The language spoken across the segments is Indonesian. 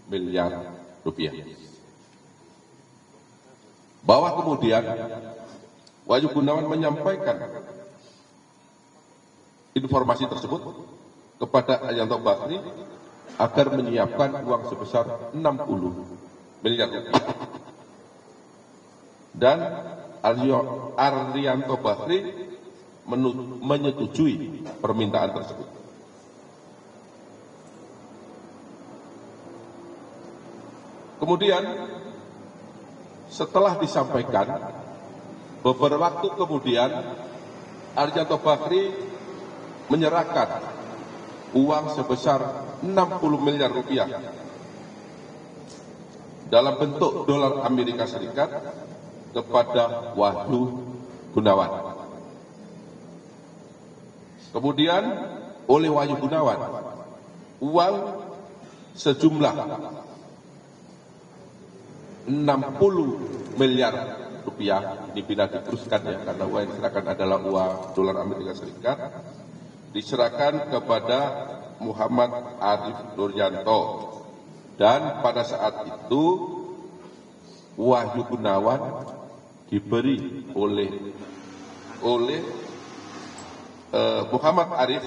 miliar rupiah. Bahwa kemudian Wahyu Gunawan menyampaikan informasi tersebut kepada Arianto Bakri agar menyiapkan uang sebesar 60 miliar rupiah. Dan Arianto Bakri menyetujui permintaan tersebut. Kemudian setelah disampaikan, beberapa waktu kemudian Arianto Bakri menyerahkan uang sebesar 60 miliar rupiah dalam bentuk dolar Amerika Serikat kepada Wahyu Gunawan. Kemudian oleh Wahyu Gunawan, uang sejumlah 60 miliar rupiah, ini bila diteruskan ya, karena uang yang diserahkan adalah uang dolar Amerika Serikat, diserahkan kepada Muhammad Arif Nuryanto. Dan pada saat itu Wahyu Gunawan diberi oleh Muhammad Arif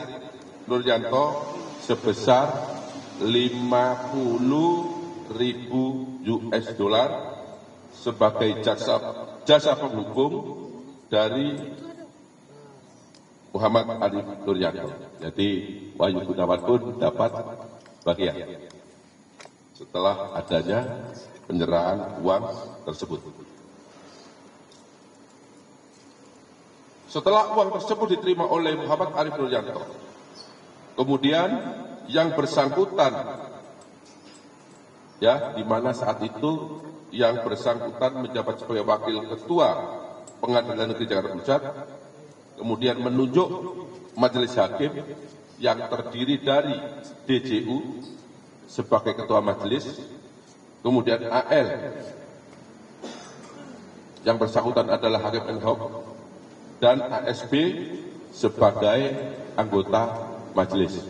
Nuryanto sebesar 50.000 US dollar sebagai jasa penghukum dari Muhammad Arif Nuryanto. Jadi Wahyu Gunawan pun dapat bagian setelah adanya penyerahan uang tersebut. Setelah uang tersebut diterima oleh Muhammad Arif Nuryanto, kemudian yang bersangkutan, ya, di mana saat itu yang bersangkutan menjabat sebagai wakil ketua Pengadilan Negeri Jakarta Pusat, kemudian menunjuk majelis hakim yang terdiri dari DJU sebagai ketua majelis, kemudian AL yang bersangkutan adalah hakim ad hoc, dan ASB sebagai anggota majelis.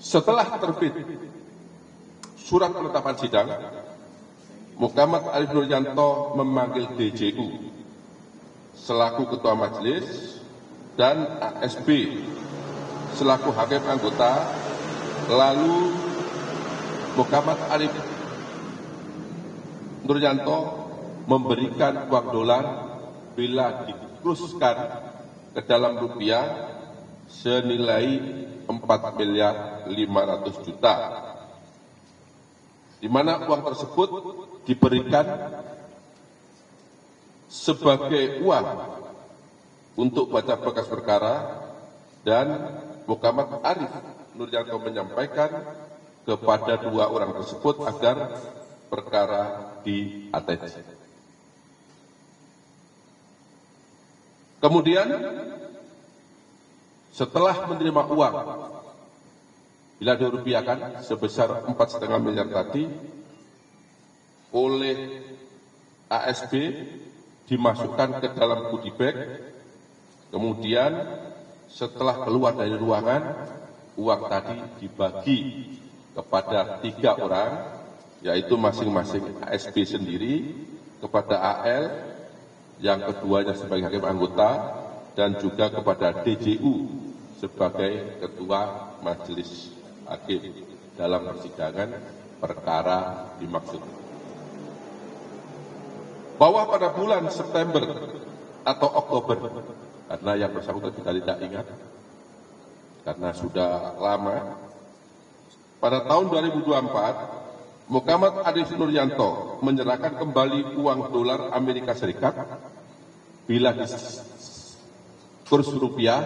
Setelah terbit surat penetapan sidang, Muhammad Arif Nuryanto memanggil DJU selaku ketua majelis dan ASB selaku hakim anggota. Lalu Muhammad Arif Nuryanto memberikan uang dolar bila dikurskan ke dalam rupiah senilai 4.500.000.000, di mana uang tersebut diberikan sebagai uang untuk baca berkas perkara, dan Muhammad Arif Nuryanto menyampaikan kepada dua orang tersebut agar perkara di-ATC. Kemudian setelah menerima uang bila dirupiahkan sebesar 4,5 miliar tadi oleh ASB, dimasukkan ke dalam goodie bag. Kemudian setelah keluar dari ruangan, uang tadi dibagi kepada 3 orang, yaitu masing-masing ASB sendiri, kepada AL yang keduanya sebagai hakim anggota, dan juga kepada DJU sebagai ketua majelis hakim dalam persidangan perkara dimaksud. Bahwa pada bulan September atau Oktober, karena yang bersangkutan kita tidak ingat karena sudah lama, pada tahun 2024 Muhammad Arif Nuryanto menyerahkan kembali uang dolar Amerika Serikat bila kurs rupiah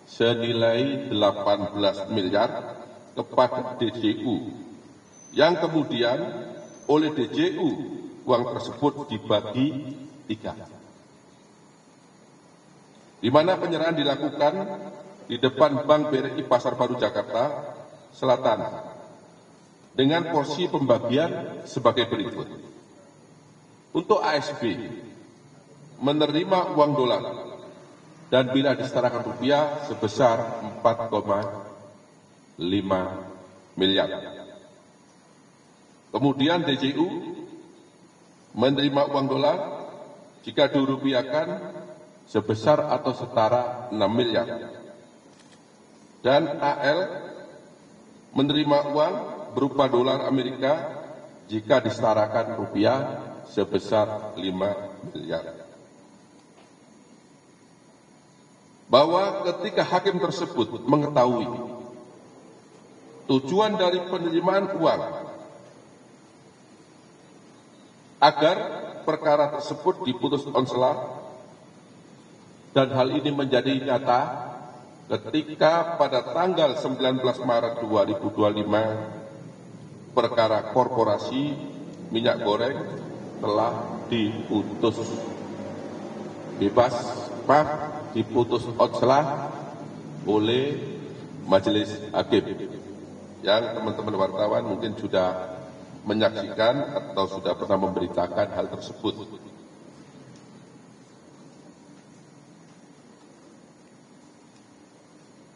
senilai 18 miliar kepada DJU, yang kemudian oleh DJU uang tersebut dibagi 3, di mana penyerahan dilakukan di depan Bank BRI Pasar Baru Jakarta Selatan dengan porsi pembagian sebagai berikut. Untuk ASB menerima uang dolar dan bila disetarakan rupiah sebesar 4,5 miliar. Kemudian DJU menerima uang dolar jika dirupiahkan sebesar atau setara 6 miliar. Dan AL menerima uang berupa dolar Amerika jika disetarakan rupiah sebesar 5 miliar. Bahwa ketika hakim tersebut mengetahui tujuan dari penerimaan uang agar perkara tersebut diputus onsela, dan hal ini menjadi nyata ketika pada tanggal 19 Maret 2025 perkara korporasi minyak goreng telah diputus diputus onsela oleh majelis hakim, yang teman-teman wartawan mungkin sudah menyaksikan atau sudah pernah memberitakan hal tersebut.